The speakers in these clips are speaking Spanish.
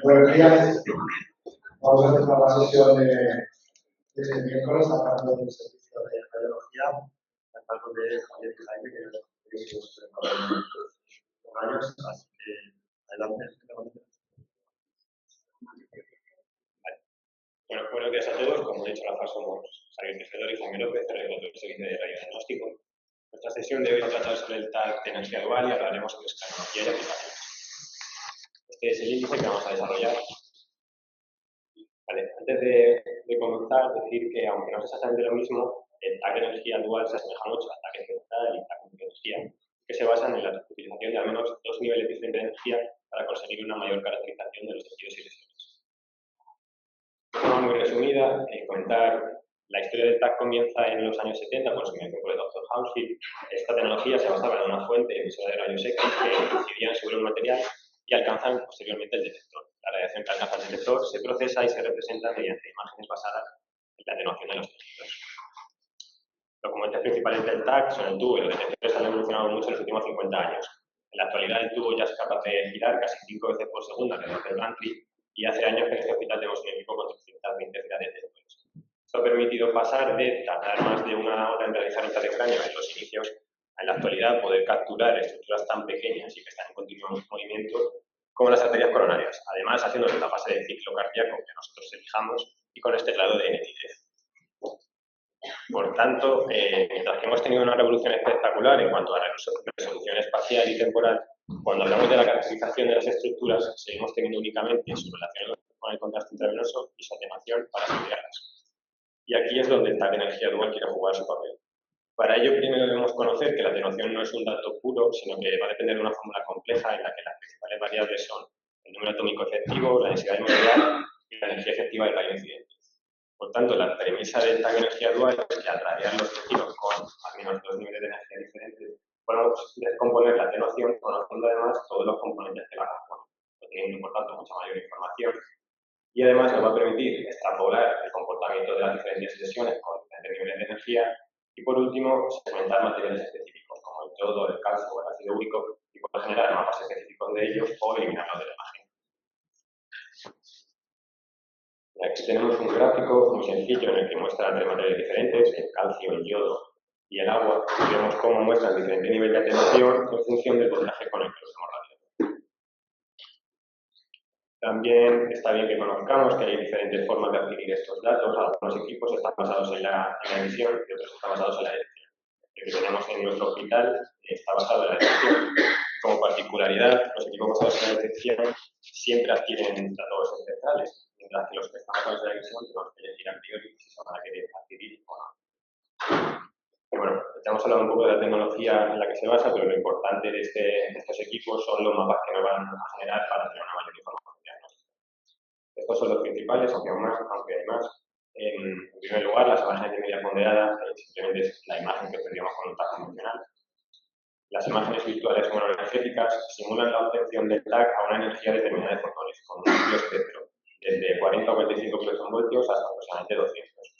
Buenos días. Vamos a empezar la sesión de miércoles hablando del servicio de radiología, a cargo de Javier Jaime, que es un años, así que adelante. Bueno, buenos días a todos. Como he dicho, somos Javier Tejedor y Jaime López, director del servicio de radiodiagnóstico. Nuestra sesión de hoy va a tratar sobre el TAC de energía dual y hablaremos sobre escalografía y aplicaciones. Este es el índice que vamos a desarrollar. Vale, antes de comenzar, decir que aunque no es exactamente lo mismo, el TAC de energía dual se asemeja mucho al TAC central y TAC de energía, que se basan en la utilización de al menos dos niveles diferentes de energía para conseguir una mayor caracterización de los tejidos y lesiones. De forma muy resumida, comentar la historia del TAC comienza en los años 70 con su invención por el Dr. Hounsfield. Esta tecnología se basaba en una fuente emisora de rayos X que incidían sobre un material y alcanzan posteriormente el detector. La radiación que alcanza el detector se procesa y se representa mediante imágenes basadas en la atenuación de los tejidos. Los componentes principales del TAC son el tubo y los detectores han evolucionado mucho en los últimos 50 años. En la actualidad el tubo ya es capaz de girar casi 5 veces por segundo alrededor del Gantry y hace años que en este hospital tenemos un equipo con 320 filas de detectores. Esto ha permitido pasar de tardar más de una hora en realizar electrocardiograma en los inicios a en la actualidad poder capturar estructuras tan pequeñas y que están en continuo movimiento como las arterias coronarias, además haciéndolo en la fase de ciclo cardíaco que nosotros elijamos y con este grado de nitidez. Por tanto, mientras que hemos tenido una revolución espectacular en cuanto a la resolución espacial y temporal, cuando hablamos de la caracterización de las estructuras, seguimos teniendo únicamente su relación con el contraste intravenoso y su atenuación para estudiarlas. Y aquí es donde el TAC de energía dual quiere jugar su papel. Para ello, primero debemos conocer que la atenuación no es un dato puro, sino que va a depender de una fórmula compleja en la que las principales variables son el número atómico efectivo, la densidad molecular y la energía efectiva del rayo incidente. Por tanto, la premisa del TAC de energía dual es que al radiar los tejidos con al menos dos niveles de energía diferentes, podemos descomponer la atenuación conociendo además todos los componentes que la componen, obteniendo por tanto mucha mayor información. Y además nos va a permitir extrapolar el comportamiento de las diferentes lesiones con diferentes niveles de energía. Y por último, segmentar materiales específicos, como el yodo, el calcio o el ácido úrico, y poder generar mapas específicos de ellos o eliminarlos de la imagen. Aquí tenemos un gráfico muy sencillo en el que muestra tres materiales diferentes, el calcio, el yodo y el agua. Y vemos cómo muestran diferente nivel de atenuación en función del voltaje con el que los hemos radiado. También está bien que conozcamos que hay diferentes formas de adquirir estos datos. Algunos equipos están basados en la emisión y otros están basados en la detección. El que tenemos en nuestro hospital está basado en la detección. Como particularidad, los equipos basados en la detección siempre adquieren datos espectrales, mientras que los que están basados en la emisión tenemos que elegir a priori si se van a querer adquirir o no. Y bueno, estamos hablando un poco de la tecnología en la que se basa, pero lo importante de estos equipos son los mapas que nos van a generar para tener una mayor información. Estos son los principales, aunque hay más. En primer lugar, las imágenes de media ponderada simplemente es la imagen que obtendríamos con un TAC convencional. Las imágenes virtuales monoenergéticas simulan la obtención del TAC a una energía determinada de fotones, con un amplio espectro, desde 40 a 45 kilovoltios hasta aproximadamente 200.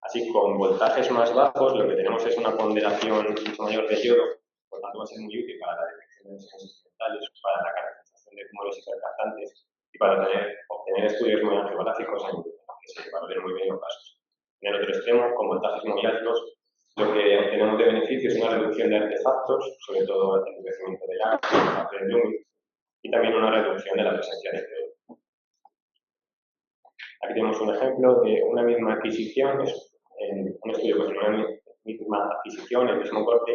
Así, con voltajes más bajos, lo que tenemos es una ponderación mucho mayor de yodo, por tanto va a ser muy útil para la detección de lesiones instrumentales, para la caracterización de tumores hipercartantes y para obtener estudios muy angiográficos en los que se valoren muy bien los casos. En el otro extremo, con voltajes muy altos, lo que obtenemos de beneficio es una reducción de artefactos, sobre todo el endurecimiento del agua, el blooming, y también una reducción de la presencia de CO2. Aquí tenemos un ejemplo de una misma adquisición, un estudio con una misma adquisición, el mismo corte,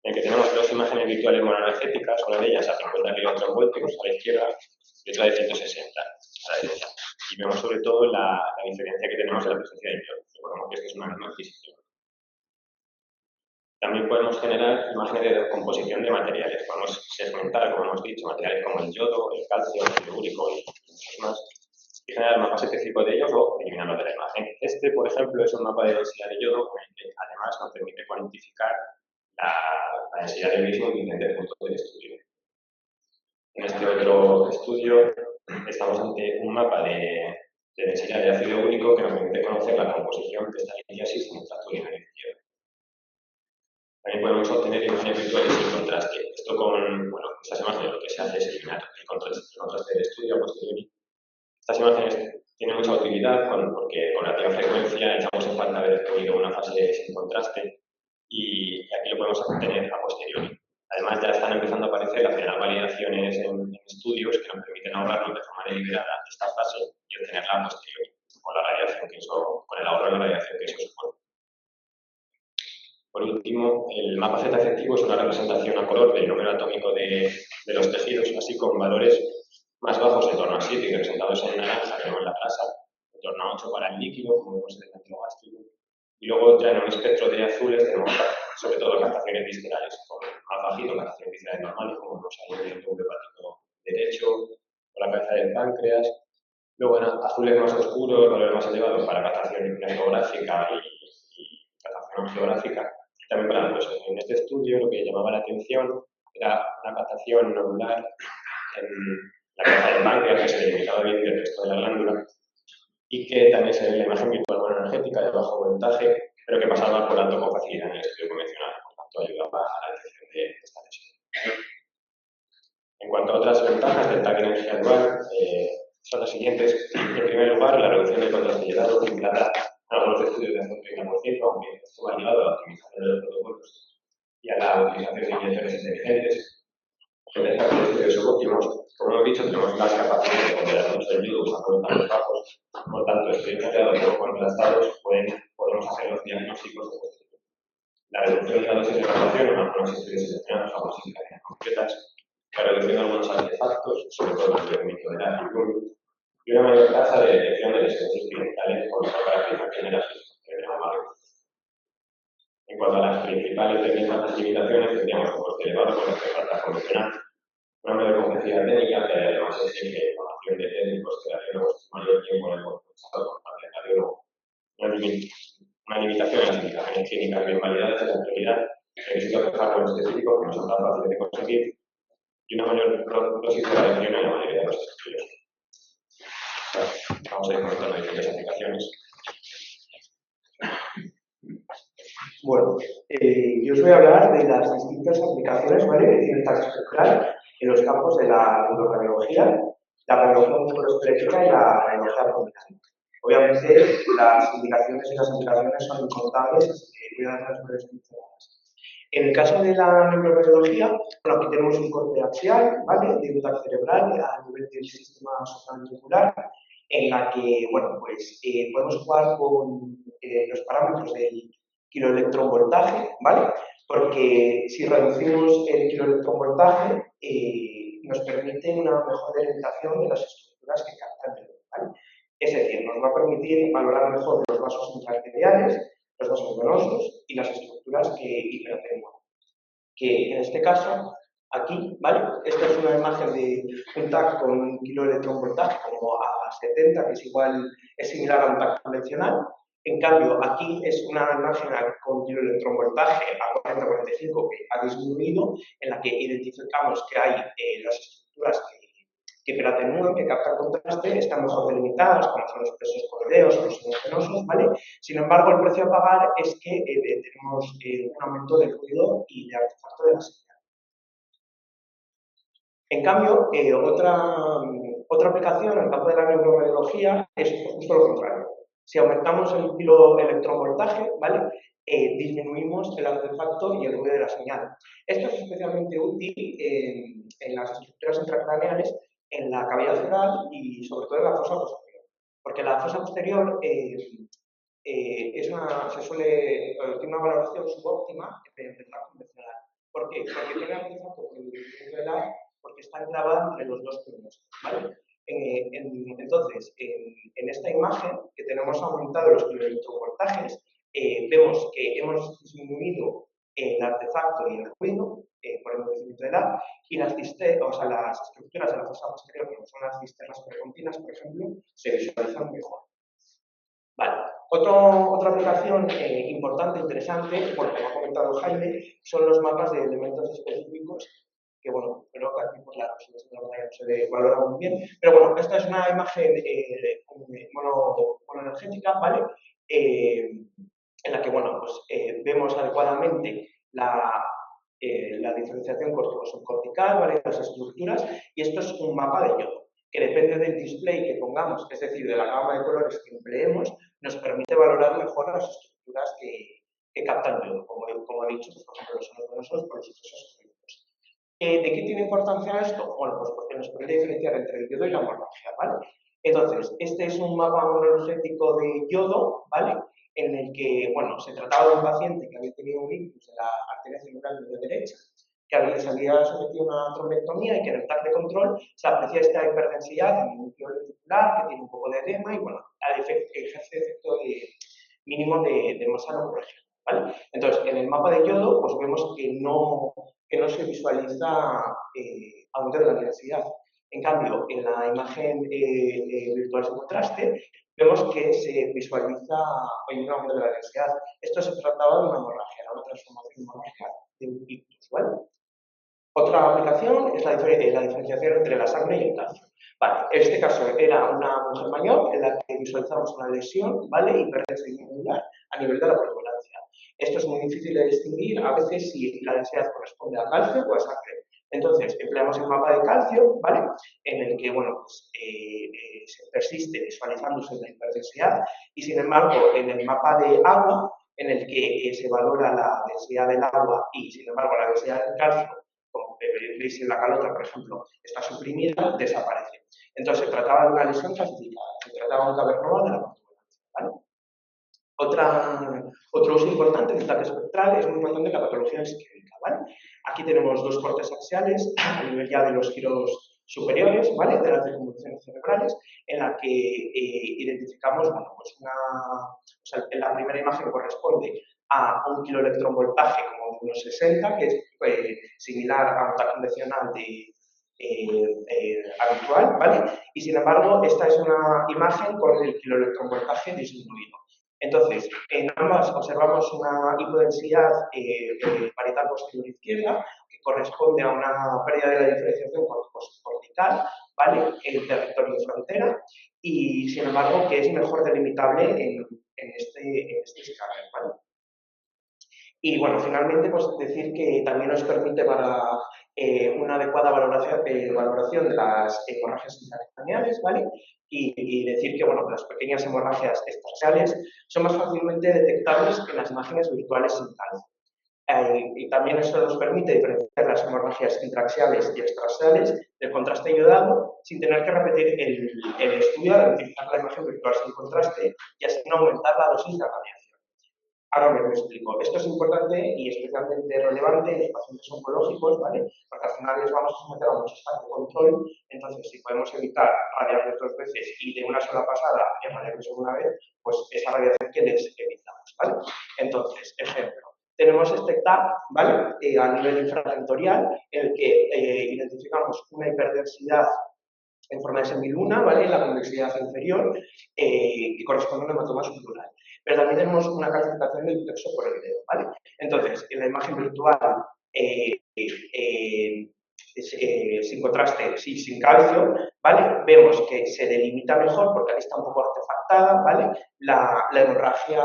en el que tenemos dos imágenes virtuales monoenergéticas, una de ellas a 50 kV a la izquierda y otra de 160 a la derecha. Y vemos sobre todo la diferencia que tenemos en la presencia de yodo. Recordemos que esta es una misma adquisición. También podemos generar imágenes de descomposición de materiales. Podemos segmentar, como hemos dicho, materiales como el yodo, el calcio, el ácido úrico y muchos más, y generar mapas específicos de ellos o eliminarlos de la imagen. Este, por ejemplo, es un mapa de densidad de yodo que además nos permite cuantificar la densidad del mismo en diferentes puntos del estudio. En este otro estudio estamos ante un mapa de densidad de ácido úrico que nos permite conocer la composición de esta litiasis en el tracto urinario izquierdo. También podemos obtener imágenes virtuales sin contraste. Esto con estas imágenes lo que se hace es eliminar el contraste del estudio a posteriori. Estas imágenes tienen mucha utilidad porque con relativa frecuencia echamos en falta haber tenido una fase sin contraste y aquí lo podemos obtener a posteriori. Además, ya están empezando a aparecer las primeras validaciones en estudios que nos permiten ahorrarnos de forma deliberada esta fase y obtenerla a posteriori, con el ahorro de la radiación que eso supone. Por último, el mapa Z efectivo es una representación a color del número atómico de los tejidos, así con valores más bajos, en torno a 7, y representados en naranja, que vemos en la grasa, en torno a 8 para el líquido, como vemos en el centro gástrico. Y luego ya en un espectro de azules tenemos sobre todo captaciones viscerales, con más bajito, captaciones viscerales normales, como vemos ahí en el tubo hepático derecho, o la cabeza del páncreas. Luego en azules más oscuros, valores más elevados para captación iconográfica y captación geográfica. También para los, en este estudio lo que llamaba la atención era una captación nodular en la cabeza del páncreas que se delimitaba bien del resto de la glándula y que también se ve en la imagen virtual energética de bajo voltaje, pero que pasaba por alto con facilidad en el estudio convencional, por tanto ayudaba a la detección de esta lesión. En cuanto a otras ventajas del TAC energía dual, son las siguientes. En primer lugar, la reducción del contraste helado que implanta algunos estudios de hasta un 30%, aunque esto va ligado a la optimización de los protocolos y a la utilización de inyectores inteligentes. En tercer lugar, estudios subóptimos. Como hemos dicho, tenemos las capacidades de ponderar mucho el yodo usando voltajes bajos. Por tanto, estudios moteados poco contrastados podemos hacer los diagnósticos de posterior. La reducción de la dosis de radiación en algunos estudios seleccionados a algunas indicaciones concretas. La reducción de algunos artefactos, sobre todo el rendimiento de la y una mayor tasa de detección de lesiones incidentales con mejor caracterización de las lesiones. En cuanto a las principales desventajas y limitaciones, tendríamos un coste elevado con respecto al convencional, una mayor complejidad técnica que además exige formación de técnicos que daremos mayor tiempo en el procesado por parte del cardiólogo, una limitación en las indicaciones clínicas bien validadas en la actualidad, requisitos de hardware específicos que no son tan fáciles de conseguir y una mayor dosis de radiación en la mayoría de los estudios. Vamos a ir comentando diferentes aplicaciones. Bueno, yo os voy a hablar de las distintas aplicaciones, ¿vale?, de ciencia estructural en los campos de la neuroradiología, la radiología musculoesquelética y la radiología abdominal. Obviamente, las indicaciones y las aplicaciones son incontables, así que voy a dar las breves pinceladas. En el caso de la neuroradiología, bueno, aquí tenemos un corte axial, ¿vale?, de un TAC cerebral a nivel del sistema supraventricular, en la que, bueno, pues podemos jugar con los parámetros del kiloelectronvoltaje, ¿vale? Porque si reducimos el kiloelectronvoltaje, nos permite una mejor delimitación de las estructuras que captan el dolor, ¿vale? Es decir, nos va a permitir valorar mejor los vasos intraarteriales, los vasos venosos y las estructuras que hipertenúan. Que en este caso, aquí, ¿vale? Esta es una imagen de un TAC con un kiloelectronvoltaje como a 70, que es similar a un TAC convencional. En cambio, aquí es una imagen con kiloelectronvoltaje a 40-45 que ha disminuido, en la que identificamos que hay las estructuras que hipertenúan, que captan contraste, están mejor delimitadas, como son los plexos coroideos o los senos venosos, ¿vale? Sin embargo, el precio a pagar es que tenemos un aumento del ruido y de artefacto de la señal. En cambio, otra aplicación en el campo de la neuroradiología es justo lo contrario. Si aumentamos el kiloelectronvoltaje, ¿vale?, disminuimos el artefacto y el ruido de la señal. Esto es especialmente útil en las estructuras intracraneales, en la cavidad cerebral y sobre todo en la fosa posterior. Porque la fosa posterior tiene una valoración subóptima del TAC convencional. ¿Por qué? Porque tiene artefacto por el movimiento del ar, porque está enclavada entre los dos primeros, ¿vale? Entonces, en esta imagen que tenemos aumentado los kiloelectronvoltajes, vemos que hemos disminuido el artefacto y el ruido por el movimiento del ar, y las estructuras de la fosa posterior, como son las cisternas precontinas, por ejemplo, se visualizan mejor. Vale. Otra aplicación importante, interesante, bueno, como ha comentado Jaime, son los mapas de elementos específicos, que bueno, creo que aquí por la resolución de la pantalla no se valora muy bien, pero bueno, esta es una imagen monoenergética, ¿vale? En la que, bueno, pues vemos adecuadamente la diferenciación cortico-subcortical, ¿vale? Las estructuras, y esto es un mapa de yodo, que depende del display que pongamos, es decir, de la gama de colores que empleemos, nos permite valorar mejor las estructuras que captan yodo, como he dicho, pues, por ejemplo, los sonos venosos por los sucesos clínicos. ¿De qué tiene importancia esto? Bueno, pues porque nos permite diferenciar entre el yodo y la hemorragia, ¿vale? Entonces, este es un mapa monológico de yodo, ¿vale? En el que, bueno, se trataba de un paciente que había tenido un ictus en la arteria cerebral medio derecha, que se había sometido a una trombectomía y que en el TAC de control se aprecia esta hiperdensidad en el núcleo ventricular, que tiene un poco de edema y, bueno, ejerce efecto mínimo de masa no corregida, ¿vale? Entonces, en el mapa de yodo, pues vemos que no se visualiza aumento de la densidad. En cambio, en la imagen virtual sin contraste, vemos que se visualiza un aumento de la densidad. Esto se trataba de una hemorragia, era una transformación hemorrágica de un ictus, ¿vale? Otra aplicación es la diferenciación entre la sangre y el calcio. Vale, en este caso era una mujer mayor en la que visualizamos una lesión, ¿vale? Hiperdensidad medular a nivel de la protuberancia. Esto es muy difícil de distinguir a veces si la densidad corresponde a calcio o a sangre. Entonces, empleamos el mapa de calcio, ¿vale? En el que, bueno, pues, se persiste visualizándose la hiperdensidad y, sin embargo, en el mapa de agua, en el que se valora la densidad del agua y, sin embargo, la densidad del calcio, como veis en la calota, por ejemplo, está suprimida, desaparece. Entonces, se trataba de una lesión calcificada, se trataba de un cavernoma de la protuberancia, ¿vale? Otro uso importante del TAC espectral es muy importante la patología isquémica, ¿vale? Aquí tenemos dos cortes axiales a nivel ya de los giros superiores, ¿vale? De las deconvoluciones cerebrales, en la que identificamos, bueno, pues o sea, en la primera imagen corresponde a un kiloelectronvoltaje como de unos 60, que es similar a un TAC convencional habitual, ¿vale? Y, sin embargo, esta es una imagen con el kiloelectronvoltaje disminuido. Entonces, en ambas observamos una hipodensidad parietal posterior izquierda que corresponde a una pérdida de la diferenciación cortical, ¿vale? En territorio frontera y, sin embargo, que es mejor delimitable en este escáner, ¿vale? Y, bueno, finalmente, pues decir que también nos permite para una adecuada valoración de las hemorragias intracraneales, ¿vale? Y decir que, bueno, las pequeñas hemorragias extraxiales son más fácilmente detectables en las imágenes virtuales sin calcio. Y también eso nos permite diferenciar las hemorragias intraxiales y extraxiales del contraste iodado sin tener que repetir el estudio al utilizar la imagen virtual sin contraste y así no aumentar la dosis de radiación. Ahora me explico. Esto es importante y especialmente relevante en los pacientes oncológicos, ¿vale? Porque al final les vamos a someter a muchos estados de control. Entonces, si podemos evitar radiarles 2 veces y de una sola pasada y radiarles una vez, pues esa radiación que les evitamos, ¿vale? Entonces, ejemplo. Tenemos este TAC, ¿vale? A nivel infratentorial, en el que identificamos una hiperdensidad en forma de semiluna, ¿vale? En la convexidad inferior, que corresponde a un hematoma subdural. Pero también tenemos una calcificación del plexo por el dedo, ¿vale? Entonces, en la imagen virtual, sin contraste, sin calcio, ¿vale? Vemos que se delimita mejor porque aquí está un poco artefactada, ¿vale? La hemorragia,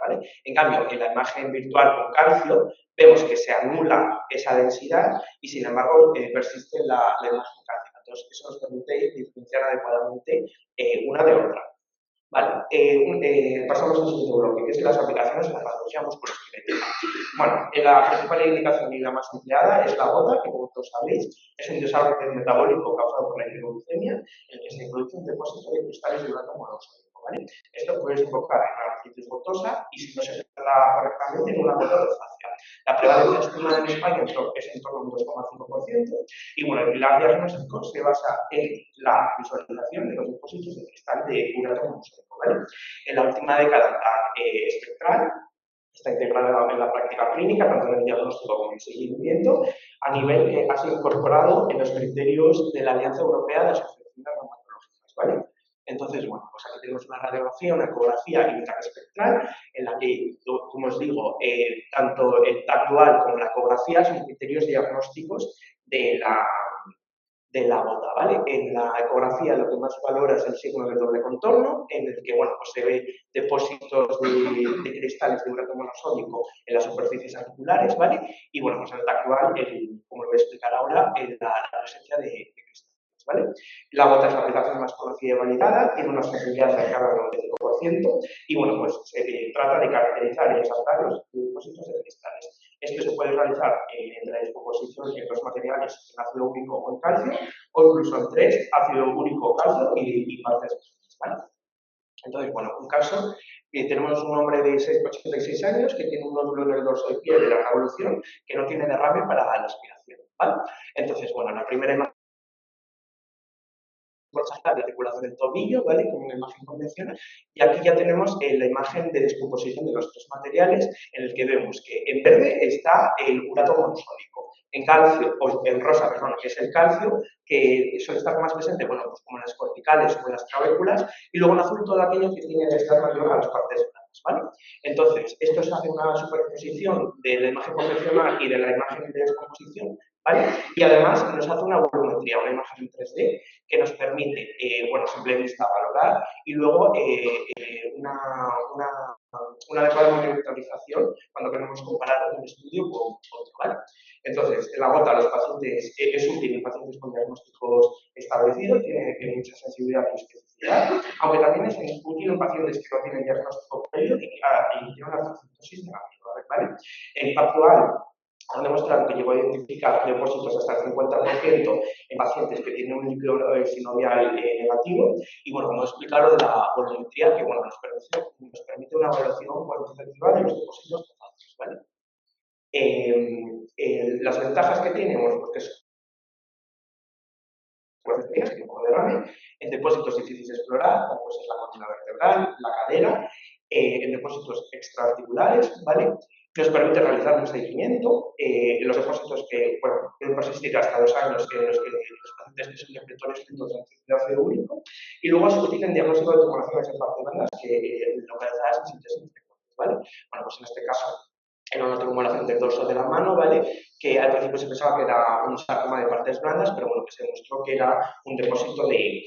¿vale? En cambio, en la imagen virtual con calcio, vemos que se anula esa densidad y, sin embargo, persiste la imagen cálcica. Entonces, eso nos permite diferenciar adecuadamente una de otra. Vale, pasamos al siguiente bloque, que es las aplicaciones de la patología musculoesquelética. Bueno, la principal indicación y la más empleada es la gota, que, como todos sabéis, es un desagüe metabólico causado por la hiperglucemia, en el que se produce un depósito de cristales de urato monosódico, ¿vale? Esto puede desembocar en una artritis gotosa y, si no se trata correctamente, en una gota facial. La prevalencia estimada en España es en torno a un 2,5%, y, bueno, el pilar diagnóstico se basa en la visualización de los depósitos de cristal de urato monosódico, ¿vale? En la última década, espectral está integrada en la práctica clínica, tanto en el diagnóstico como en el seguimiento, a nivel que ha sido incorporado en los criterios de la Alianza Europea de Asociaciones Reumatológicas, ¿vale? Entonces, bueno, pues aquí tenemos una radiografía, una ecografía y un TAC espectral, en la que, como os digo, tanto el TAC dual como la ecografía son criterios diagnósticos de de la gota, ¿vale? En la ecografía lo que más valora es el signo del doble contorno, en el que, bueno, pues se ve depósitos de cristales de urato monosódico en las superficies articulares, ¿vale? Y, bueno, pues en el actual, como lo voy a explicar ahora, la presencia de cristales, ¿vale? La gota es la aplicación más conocida y validada, tiene una sensibilidad cercana al 95% y, bueno, pues se trata de caracterizar y exaltar los depósitos de cristales. Esto se puede realizar en la descomposición en dos materiales, en ácido úrico o en calcio, o incluso en tres, ácido úrico, calcio y partes de, ¿vale? Entonces, bueno, un caso, tenemos un hombre de 86 años que tiene un nódulo en el dorso de pie de la revolución que no tiene derrame para la aspiración, ¿vale? Entonces, bueno, la primera imagen la articulación del tobillo, ¿vale? Como una imagen convencional. Y aquí ya tenemos la imagen de descomposición de los tres materiales, en el que vemos que en verde está el urato monosódico, en calcio, o en rosa, perdón, que es el calcio, que suele estar más presente, bueno, pues como en las corticales o en las trabéculas, y luego en azul todo aquello que tiene que estar mayor a las partes blancas, ¿vale? Entonces, esto se hace una superposición de la imagen convencional y de la imagen de descomposición, ¿vale? Y además nos hace una volumetría, una imagen en 3D, que nos permite, bueno, simple vista valorar y luego una adecuada monitorización cuando queremos comparar un estudio con otro, ¿vale? Entonces, la gota a los pacientes es útil en pacientes con diagnósticos establecidos, tiene mucha sensibilidad y especificidad, aunque también es útil en pacientes que no tienen diagnóstico previo y tienen una tractosis negativa, ¿vale? En actual, han demostrado que llegó a identificar depósitos hasta el 50% en pacientes que tienen un líquido sinovial negativo. Y, bueno, como he explicado de la volumetría, que, bueno, nos permite una evaluación cuantitativa de los depósitos totales, ¿vale? Las ventajas que tiene, bueno, porque es un poco de derrame, en depósitos difíciles de explorar, como pues es la columna vertebral, la cadera, en depósitos extraarticulares, ¿vale? Nos permite realizar un seguimiento en los depósitos que, bueno, pueden persistir hasta 2 años en los que los pacientes que son receptores de ácido úrico, y luego se utiliza en diagnóstico de tumoraciones en partes blandas que localizadas en síntesis frecuentes, ¿vale? Bueno, pues en este caso era una tumulación del dorso de la mano, ¿vale? Que al principio se pensaba que era un sarcoma de partes blandas, pero, bueno, que se demostró que era un depósito de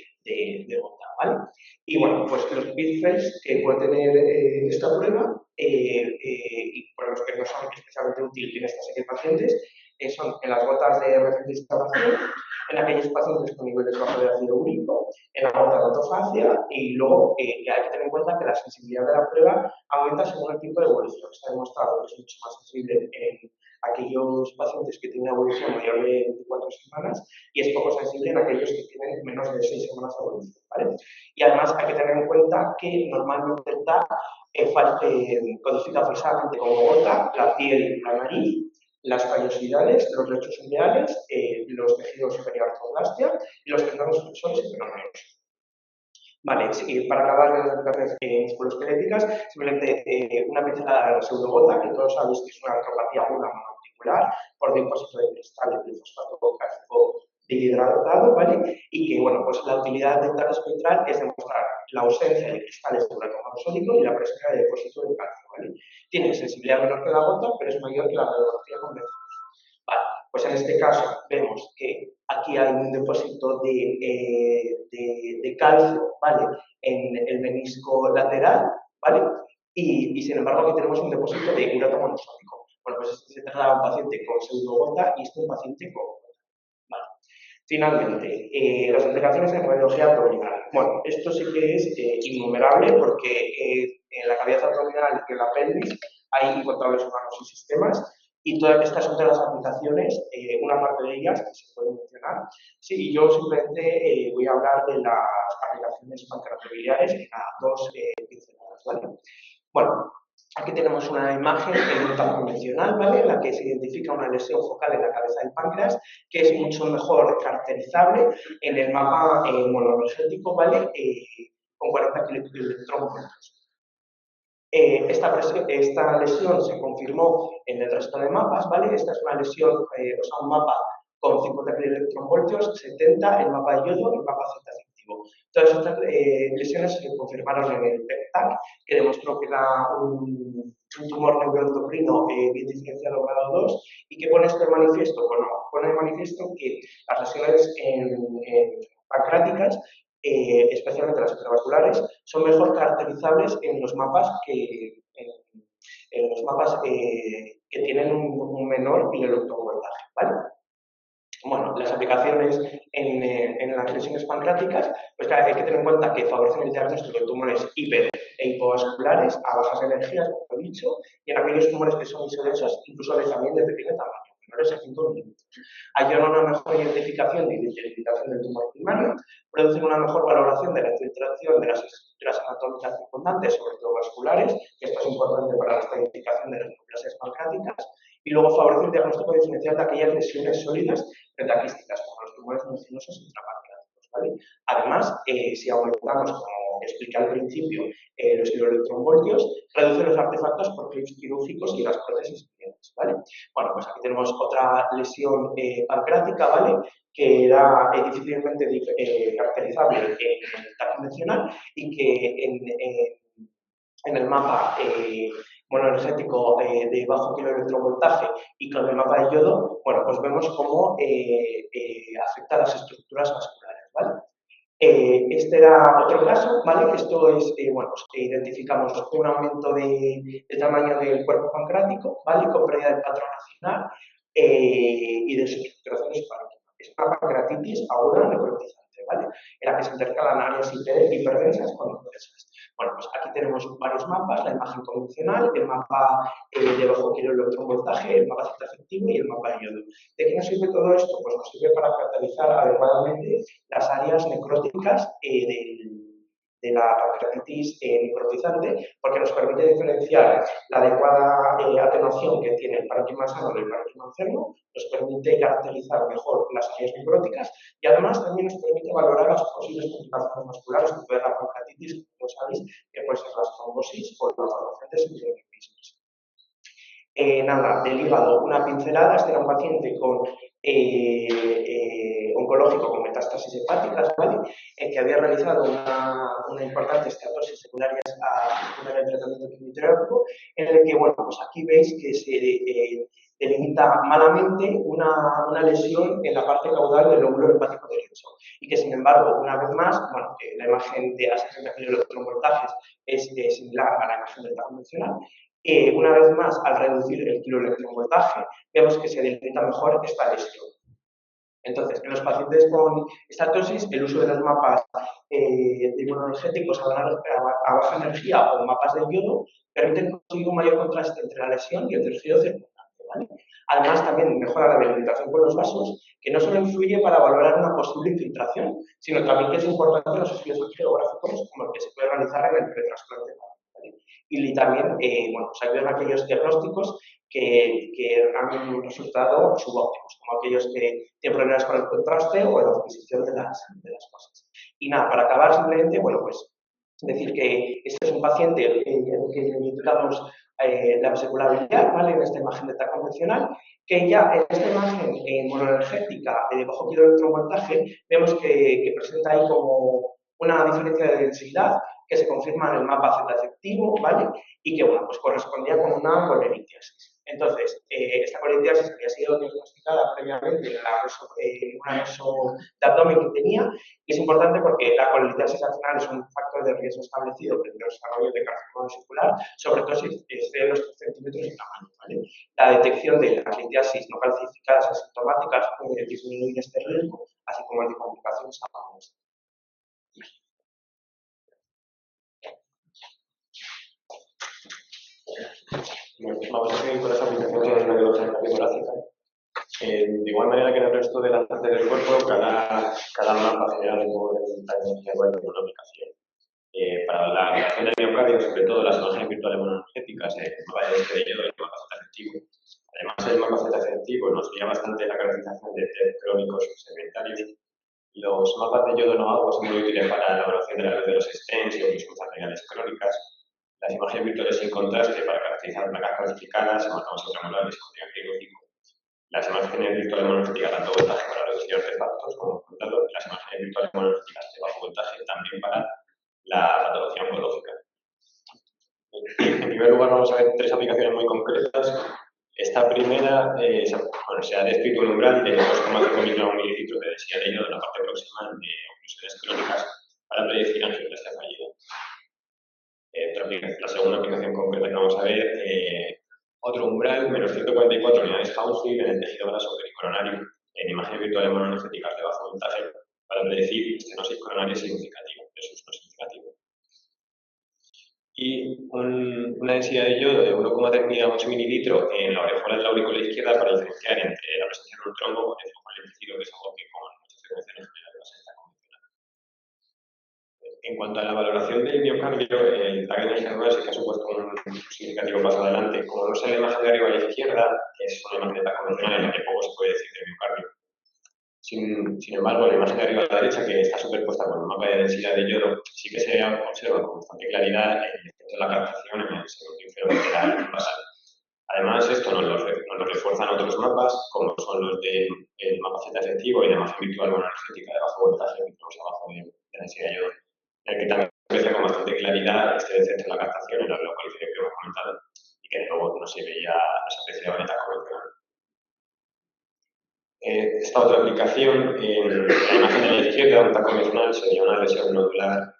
gota, ¿vale? Y, bueno, pues los pitfalls que puede tener esta prueba, y por los que no son especialmente útiles en esta serie de pacientes, son en las gotas de reciente instalación, en aquellos pacientes con niveles bajos de ácido úrico, en la gota de autofagia, y luego hay que tener en cuenta que la sensibilidad de la prueba aumenta según el tipo de evolución. Está demostrado que es mucho más sensible en aquellos pacientes que tienen una evolución mayor de 24 semanas y es poco sensible en aquellos que tienen menos de 6 semanas de evolución, ¿vale? Y además hay que tener en cuenta que normalmente el TAC codifica precisamente como gota la piel, la nariz, las callosidades, los lechos uveales, los tejidos superior ortoplastia y los tendones flexores y peroneos. Vale, sí, para acabar de las aplicaciones musculoesqueléticas, simplemente una pincelada de la pseudogota, que todos sabéis que es una artropatía aguda monoarticular por depósito de cristal de fosfato cálcico deshidratado, ¿vale? Y que, bueno, pues la utilidad del TAC espectral es demostrar la ausencia de cristales de urato monosódico y la presencia de depósito de calcio, ¿vale? Tiene sensibilidad menor que la gota, pero es mayor que la radiografía convencional. Vale, pues en este caso vemos que aquí hay un depósito de calcio, ¿vale? En el menisco lateral, ¿vale? Y sin embargo aquí tenemos un depósito de urato monosódico. Bueno, pues se trata de un paciente con pseudogota y este es un paciente con gota. Vale. Finalmente, las aplicaciones en radiología abdominal. Bueno, esto sí que es innumerable porque en la cavidad abdominal y en la pelvis hay incontables órganos y sistemas. Y todas estas son de las aplicaciones, una parte de ellas que se pueden mencionar. Sí, yo simplemente voy a hablar de las aplicaciones pancreatobiliares en dos pinceladas, ¿vale? Bueno, aquí tenemos una imagen en un TAC convencional, ¿vale? En la que se identifica una lesión focal en la cabeza del páncreas, que es mucho mejor caracterizable en el mapa monoenergético, ¿vale? Con 40 kiloelectronvoltios. Esta lesión se confirmó en el resto de mapas, ¿vale? Esta es una lesión, o sea, un mapa con 50 electronvoltios, 70 el mapa de yodo, el mapa Z-activo. Todas estas lesiones se confirmaron en el PET-TAC, que demostró que era un un tumor neuroendocrino bien diferenciado grado 2. ¿Y qué pone esto de manifiesto? Bueno, pone de manifiesto que las lesiones pancreáticas, especialmente las intravasculares, son mejor caracterizables en los mapas que tienen un menor piloelectrovoltaje, ¿vale? Bueno, las aplicaciones en las lesiones pancreáticas, pues claro, hay que tener en cuenta que favorecen el diagnóstico de tumores hiper e hipovasculares a bajas energías, como he dicho, y en aquellos tumores que son isodensos, incluso también de pequeño tamaño, menores a 5 milímetros. Ayudan a una mejor identificación y identificación del tumor primario, producen una mejor valoración de la infiltración de las estructuras anatómicas circundantes, sobre todo vasculares, que esto es importante para la identificación de las neoplasias pancreáticas, y luego favorece el diagnóstico diferencial de aquellas lesiones sólidas metaquísticas, como los tumores mucinosos intrapancreáticos, ¿vale? Además, si aumentamos, como expliqué al principio, los kiloelectronvoltios, reduce los artefactos por clips quirúrgicos y las prótesis biliares, ¿vale? Bueno, pues aquí tenemos otra lesión pancreática, ¿vale? Que era difícilmente caracterizable en el TAC convencional y que en el mapa monoenergético de bajo kiloelectrovoltaje y con el mapa de yodo, bueno, pues vemos cómo afecta a las estructuras vasculares, ¿vale? Este era otro caso, ¿vale? Esto es, bueno, pues identificamos un aumento de tamaño del cuerpo pancreático, ¿vale? Con pérdida del patrón nacional y de su estructuración hispánica. Es una pancreatitis aguda necrotizante, ¿vale? En la que se intercalan áreas hiperdensas con hipertensas. Bueno, pues aquí tenemos varios mapas, la imagen convencional, el mapa de bajo kiloelectronvoltaje, el mapa citoafectivo y el mapa de yodo. ¿De qué nos sirve todo esto? Pues nos sirve para caracterizar adecuadamente las áreas necróticas de la pancreatitis necrotizante, porque nos permite diferenciar la adecuada atenuación que tiene el parénquima sano del parénquima enfermo, nos permite caracterizar mejor las áreas necróticas y además también nos permite valorar las posibles complicaciones vasculares que puede la pancreatitis, como sabéis, que puede ser las trombosis o las pacientes microorganismos. Nada, del hígado, una pincelada. Este era un paciente con oncológico con metástasis hepáticas, ¿vale? Que había realizado una importante estatosis secundaria al tratamiento quimioterápico, en el que, bueno, pues aquí veis que se delimita malamente una lesión en la parte caudal del lóbulo hepático derecho y que, sin embargo, una vez más, bueno, la imagen de las 60 kiloelectronvoltajes es similar a la imagen del TAC convencional. Una vez más, al reducir el kiloelectronvoltaje, vemos que se delimita mejor esta lesión. Entonces, en los pacientes con estatosis, el uso de los mapas inmunoenergéticos a baja energía o mapas de yodo permiten conseguir un mayor contraste entre la lesión y el tejido circundante, ¿vale? Además, también mejora la delimitación con los vasos, que no solo influye para valorar una posible infiltración, sino también que es importante en los estudios geográficos como el que se puede realizar en el pretrasplante, ¿vale? Y también, bueno, pues ayudan a aquellos diagnósticos que han un resultado subóptimos, como aquellos que tienen problemas con el contraste o la adquisición de las cosas. Y nada, para acabar simplemente, bueno, pues decir que este es un paciente que identificamos la vesícula biliar, ¿vale? En esta imagen de TAC convencional, que ya en esta imagen monoenergética de bajo kiloelectronvoltaje vemos que presenta ahí como una diferencia de densidad que se confirma en el mapa Z efectivo, ¿vale? Y que, bueno, pues correspondía con una colelitiasis. Entonces, esta colelitiasis había sido diagnosticada previamente en un anexo de abdomen que tenía, y es importante porque la colelitiasis al final es un factor de riesgo establecido para el desarrollo de carcinoma vesicular, sobre todo si excede los 3 centímetros de tamaño, ¿vale? La detección de las litiasis no calcificadas asintomáticas puede disminuir este riesgo, así como el de complicaciones agudas. Vamos a seguir con las aplicaciones de radiología torácica. De igual manera que en el resto de las partes del cuerpo, cada mapa genera de tecnología web de una aplicación. Para la creación del miocardio, sobre todo las imágenes virtuales monoenergéticas, el mapa de yodo y el mapa Z efectivo. Además, el mapa Z efectivo nos guía bastante la caracterización de test crónicos segmentarios. Los mapas de yodo no agua son muy útiles para la elaboración de la red de los stents y disfunciones renales crónicas. Las imágenes virtuales sin contraste para caracterizar placas calcificadas, hematomas intramolares con diagnóstico. Las imágenes virtuales monoenergéticas de alto voltaje para reducir artefactos, como comentado, las imágenes virtuales monoenergéticas de bajo voltaje también para la patología oncológica. En primer lugar vamos a ver 3 aplicaciones muy concretas. Esta primera se ha descrito un umbral de 2,5 mililitros de densidad de yodo en la parte proximal de oclusiones crónicas para predecir angioplasia fallida. La segunda aplicación concreta que vamos a ver, otro umbral, menos 144 unidades Hounsfield en el tejido graso pericoronario en imágenes virtuales monoenergéticas de bajo voltaje para predecir estenosis coronaria significativa versus no significativa. Y una densidad de yodo de 1,3 miligramos mililitro en la orejola de la aurícula izquierda para diferenciar entre la presencia de un trombo o de flujo lentecido, que es algo que con mucha frecuencia nos genera la seta convencional. En cuanto a la valoración del miocardio, el tag de Hermann sí que ha supuesto un significativo paso adelante. Como no es la imagen de arriba a la izquierda, es una imagen de tag convencional en la que poco se puede decir del miocardio. Sin embargo, la imagen de arriba a la derecha, que está superpuesta con un mapa de densidad de yodo, sí que se observa con bastante claridad el efecto de la captación en el segmento inferior lateral basal. Además, esto nos lo refuerzan otros mapas, como son los del mapa Z efectivo y la imagen virtual monoenergética de bajo voltaje, que tenemos abajo de densidad de yodo, en el que también aparece con bastante claridad este defecto de la captación en la localización que hemos comentado y que de nuevo no se apreciaba en el tag convencional. Esta otra aplicación, en la imagen de la izquierda, un tag convencional, sería una lesión nodular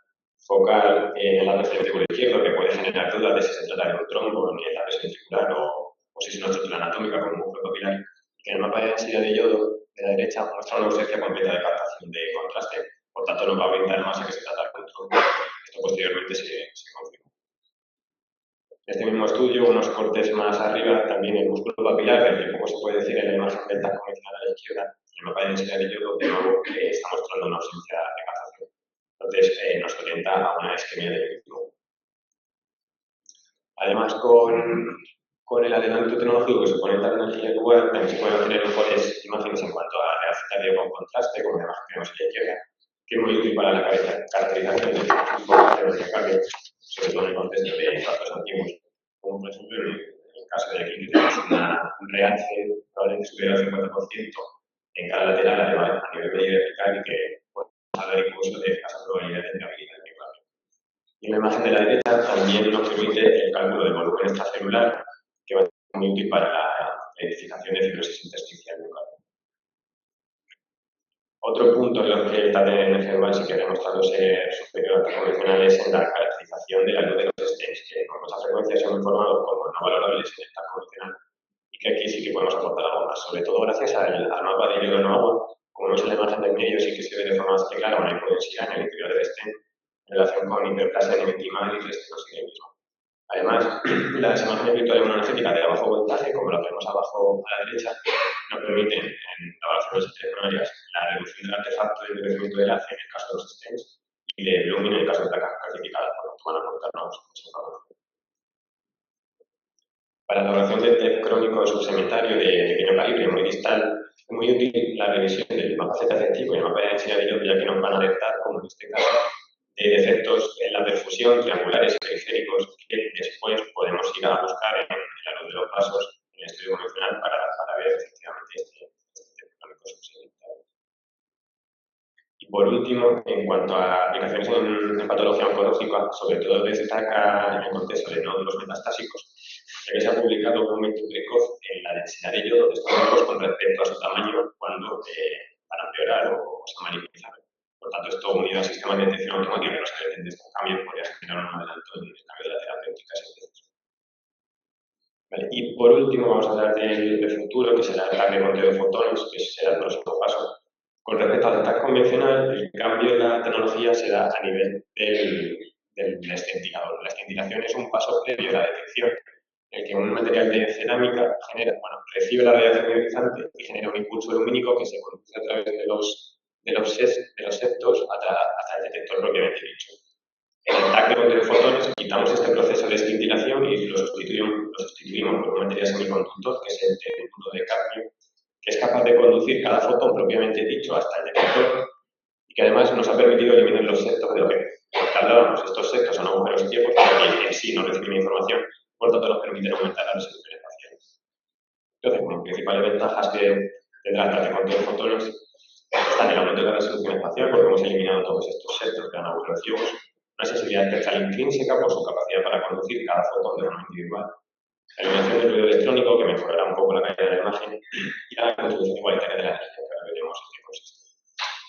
focal en la región ventrículo izquierdo que puede generar dudas de si se trata de un trombo en la lesión ventricular o si es una estructura anatómica como un músculo papilar. Y que en el mapa de densidad de yodo de la derecha muestra una ausencia completa de captación de contraste, por tanto no va a brindar más a que se trata de un trombo. Esto posteriormente se confirma. En este mismo estudio, unos cortes más arriba, también el músculo papilar, del que poco se puede decir en la imagen del tag convencional a la izquierda, y el mapa de densidad de yodo, de nuevo, está mostrando una ausencia de captación. Entonces, nos orienta a una isquemia del epitimo. Además, con el adelanto tecnológico que supone esta energía dual, también se pueden obtener mejores imágenes en cuanto a reacción con contraste, como la imagen que tenemos a la izquierda, que es muy útil para la caracterización de los miocardio, sobre todo en el contexto de infartos antiguos, como por ejemplo en el caso de aquí que tenemos un realce probablemente superior al 50% en cada lateral a nivel medio vertical y que puede hablar incluso de escasa probabilidad de viabilidad del miocardio. Y en la imagen de la derecha también nos permite el cálculo del volumen extracelular, que va a ser muy útil para la identificación de fibrosis intersticial miocardio. Otro punto en el que el TAC de energía sí que ha demostrado ser superior a los convencionales en la caracterización de la luz de los stents, que con mucha frecuencia son informados como no valorables en el TAC convencional y que aquí sí que podemos aportar algo más, sobre todo gracias al mapa de yodo no agua. Como vemos en la imagen del medio, sí que se ve de forma bastante clara una hipodensidad en el interior del stent en relación con hiperplasia nivetimada y estenosis del mismo. Además, las imágenes virtuales monoenergéticas de bajo voltaje, como las vemos abajo a la derecha, nos permiten, en la evaluación de las coronarias, la reducción del artefacto de endurecimiento del ACE en el caso de los stents y de Blooming en el caso de placas calcificadas, por lo que van a aportarnos esa información. Para la elaboración del test crónico subsegmentario de pequeño calibre muy distal, es muy útil la revisión del mapa Z efectivo y el mapa de densidad de yodo, ya que nos van a alertar, como en este caso, de defectos en la perfusión, triangulares y periféricos, que después podemos ir a buscar en la luz de los pasos en el estudio convencional para ver efectivamente este test crónico subsegmentario. Y por último, en cuanto a aplicaciones en patología oncológica, sobre todo destaca en el contexto de nódulos metastásicos, ya que se ha publicado un aumento precoz en la densidad de yodo de estos nódulos con respecto a su tamaño cuando van a empeorar o se manifiestan. Por tanto, esto unido a sistemas de detección automática que nos alerten de estos cambios podría generar un adelanto en el cambio de la terapéutica. Vale. Y por último, vamos a hablar del futuro, que será el TAC de conteo de fotones, que será el próximo paso. Con respecto al TAC convencional, el cambio en la tecnología se da a nivel del estentizador. La estentización es un paso previo a la detección, en el que un material de cerámica recibe la radiación ionizante y genera un impulso lumínico que se conduce a través de los septos hasta el detector propiamente dicho. En el TAC de conteo de fotones quitamos este proceso de escintilación y lo sustituimos por un material semiconductor, que es el punto de cadmio, que es capaz de conducir cada fotón propiamente dicho hasta el detector y que además nos ha permitido eliminar los septos de lo que hablábamos. Estos septos son agujeros ciegos que en sí no reciben información, por tanto nos permiten aumentar las resoluciones espaciales. Entonces, como principales ventajas que tendrá el TAC de conteo de fotones están en el aumento de la resolución espacial, porque hemos eliminado todos estos septos que eran agujeros ciegos, una sensibilidad especial intrínseca por su capacidad para conducir cada fotón de forma individual, la eliminación del ruido electrónico, que mejorará un poco la calidad de la imagen, y la contribución igualitaria de la energía, que ahora veremos en qué consiste.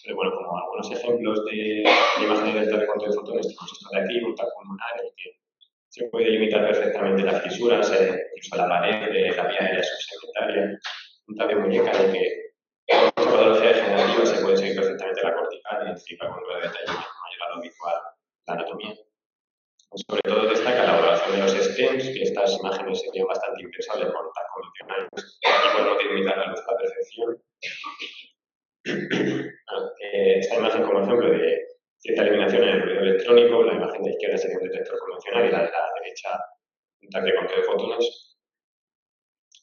Pero bueno, como algunos ejemplos de imágenes de alta recorte de fotones, tenemos esto de aquí, un TAC pulmonar, en el que se puede limitar perfectamente las fisuras, incluso la pared de la vía aérea subsegmentaria, un TAC de muñeca en el que con mucha patología degenerativa se puede seguir perfectamente la cortical y encima con un detalle mayor a lo habitual la anatomía. Sobre todo destaca la elaboración de los stems, que estas imágenes serían bastante impensables con TAC convencionales y podemos limitar la luz a la perfección. Esta imagen como ejemplo de cierta eliminación en el ruido electrónico, la imagen de la izquierda sería un detector convencional y la de la derecha un TAC de conteo de fotones,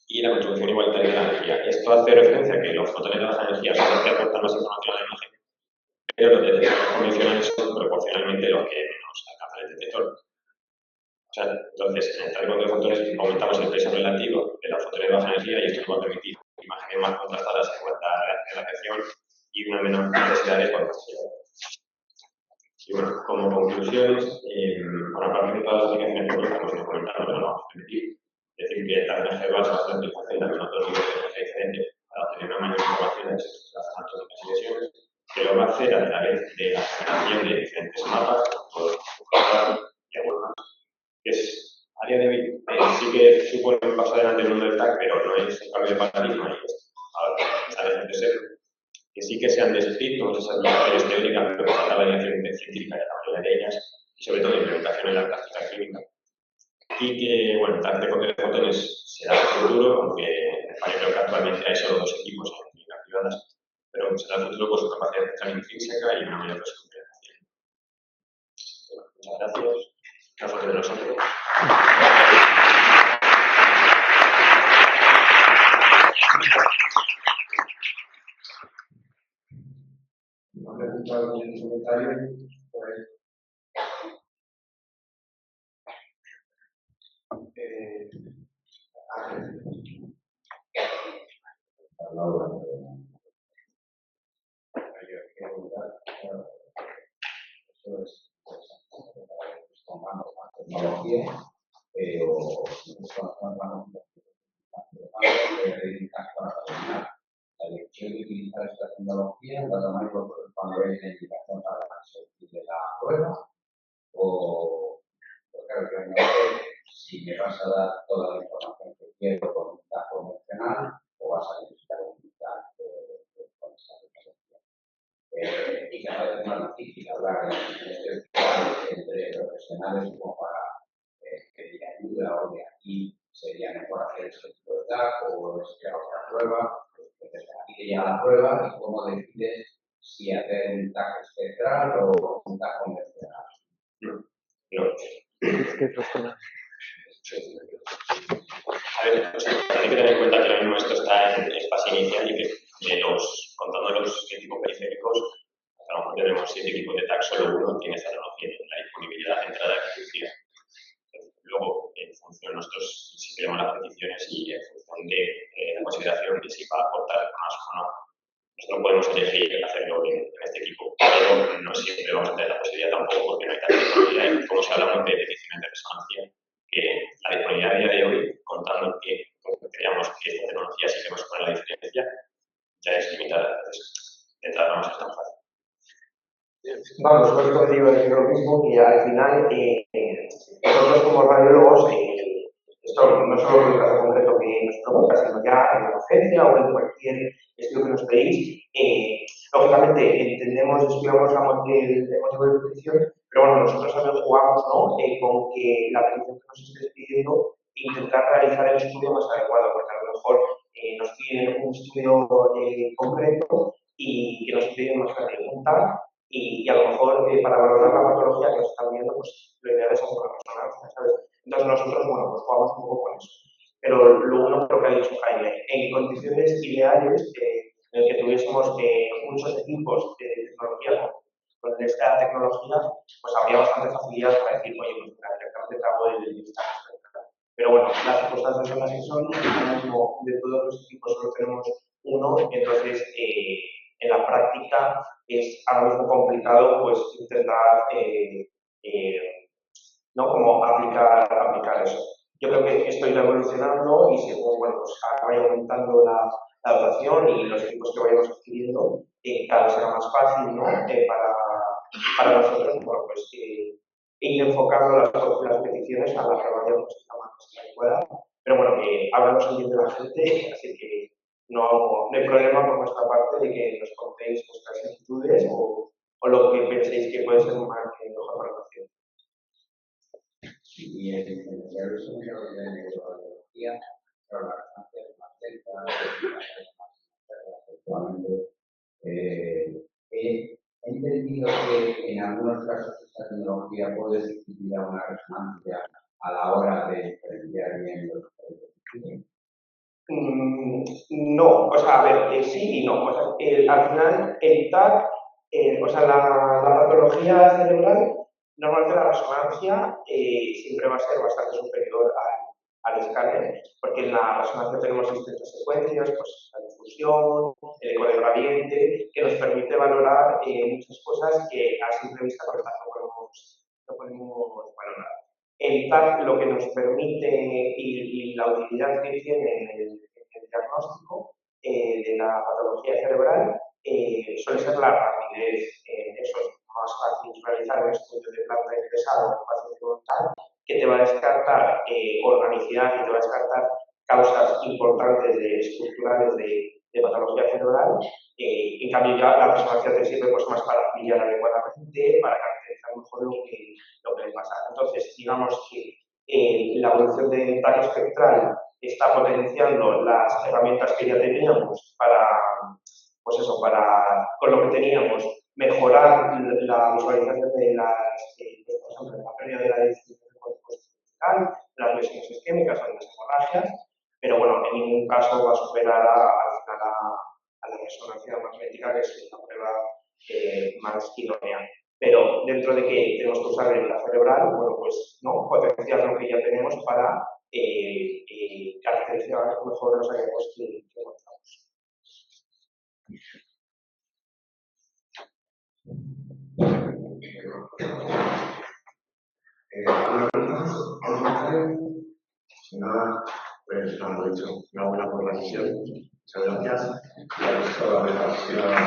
y la contribución igualitaria de la energía. Esto hace referencia a que los fotones de baja energía son los que aportan más información a la imagen, pero los detectores convencionales son proporcionalmente los que menos alcanzan el detector. O sea, entonces, en el TAC de fotones aumentamos el peso relativo de los fotones de baja energía y esto nos va a permitir imágenes más contrastadas en cuanto a la radiación y una menor necesidad de contrastación. Y bueno, como conclusiones, bueno, aparte de todas las aplicaciones que hemos ido comentando, pero no vamos a repetir, decir que la energía base va a ser utilización de algunos dos niveles de energía diferentes para obtener una mayor información de las anatómicas y lesiones, que lo va a hacer a través de la generación de diferentes mapas, por y algunos más, que es, a día de hoy, sí que supone un paso adelante en el mundo del TAC, pero no es un cambio de paradigma y está dejando de ser, que sí que se han descrito muchas aplicaciones teóricas, pero que falta validación científica de la mayoría de ellas, y sobre todo implementación en la práctica clínica. Y que, bueno, el TAC de conteo de fotones será el futuro, aunque en España creo que actualmente hay solo 2 equipos en clínicas privadas, pero será el futuro por su capacidad especial intrínseca y una mayor resolución. Bueno, muchas gracias. A favor de nosotros. No necesito algún comentario. Pues, Laura, yo quiero preguntar, eso es tomando más tecnología, pero la elección de utilizar esta tecnología, la tomáis vosotros cuando veis la indicación para de la prueba, o claro, yo no sé si me vas a dar toda la información que quiero con un TAC convencional o vas a necesitar un TAC con esta tecnología. Y que a veces es más difícil hablar entre profesionales como para pedir ayuda o de aquí sería mejor hacer este tipo de TAC o es que otra prueba. Aquí te llega la prueba y cómo decides si hacer un TAC espectral o un TAC convencional. Es que profesional. A ver, o sea, hay que tener en cuenta que ahora mismo esto está en fase inicial y que contando los equipos periféricos, a lo mejor tenemos 7 equipos de TAC, solo uno tiene esta tecnología, la disponibilidad de entrada que decía. Luego, en función de nosotros, si queremos las peticiones y en función de la consideración de si va a aportar más o no, nosotros podemos elegir hacerlo en este equipo, pero no siempre vamos a tener la posibilidad tampoco porque no hay tanta disponibilidad. Como si hablamos de peticiones de resonancia, que la disponibilidad a día de hoy, contando que creamos que esta tecnología sí que nos pone la diferencia, ya es limitada. Entonces, de entrada no es tan fácil. Vamos, pues digo lo mismo, que al final nosotros como radiólogos, esto no solo en el caso concreto que nos pregunta, sino ya en la docencia o en cualquier estudio que nos pedís, lógicamente entendemos, estudiamos el motivo de petición, pero bueno, nosotros también jugamos, ¿no? Con que la petición que nos estés pidiendo, intentar realizar el estudio más adecuado, porque a lo mejor nos piden un estudio concreto y que nos piden más pregunta. Y a lo mejor para valorar la patología que nos están viendo, pues lo ideal es hacer una resonancia, ¿sabes? Entonces nosotros, bueno, pues jugamos un poco con eso. Pero lo uno creo que ha dicho Jaime, en condiciones ideales, en el que tuviésemos muchos equipos de tecnología con esta tecnología, pues habría bastante facilidad para decir, oye, pues mira, directamente te hago el dictamen. Pero bueno, las circunstancias son las que son, ahora mismo de todos los equipos solo tenemos uno, entonces en la práctica es ahora mismo complicado pues intentar ¿no? Como aplicar eso. Yo creo que esto irá evolucionando y según bueno, pues, vaya aumentando la dotación y los equipos que vayamos adquiriendo, cada vez será más fácil, ¿no? Para nosotros, bueno, pues, ir enfocando las peticiones a la grabación más adecuada. Pero bueno, que ahora nos entiende la gente, así que no hay problema por nuestra parte de que nos contéis vuestras inquietudes o lo que penséis que puede ser mejor para la nación. Y el ingeniero de neurología, pero la resonancia es más lenta, efectivamente. He entendido que en algunos casos esta tecnología puede sustituir a una resonancia a la hora de diferenciar bien los dispositivos. No, o sea, a ver, sí y no. O sea, al final, el TAC, o sea, la patología cerebral, normalmente la resonancia siempre va a ser bastante superior al escáner, porque en la resonancia tenemos distintas secuencias, pues la difusión, el eco de gradiente, que nos permite valorar muchas cosas que a simple vista por tanto no podemos valorar. El TAC lo que nos permite y la utilidad que tiene en el diagnóstico de la patología cerebral suele ser la rapidez. Eso es más fácil realizar un estudio de planta ingresado en un paciente mortal que te va a descartar organicidad y te va a descartar causas importantes estructurales de patología cerebral. En cambio, ya la resonancia te sirve pues, más para afiliar adecuadamente, para caracterizar mejor lo que le pasa. Entonces, digamos que la evolución del TAC espectral está potenciando las herramientas que ya teníamos para, pues eso, para, con lo que teníamos, mejorar la visualización de por ejemplo, de la pérdida de la distribución de cuerpo cerebral, las lesiones isquémicas o las hemorragias, pero bueno, en ningún caso va a superar a la resonancia magnética, que es una prueba más idónea. Pero dentro de que tenemos que usar el cerebral, bueno, pues no potenciar lo que ya tenemos para caracterizar mejor los hallazgos que encontramos. ¿Alguna pregunta? Nada, pues como he dicho, enhorabuena por la sesión. Muchas gracias. Y a la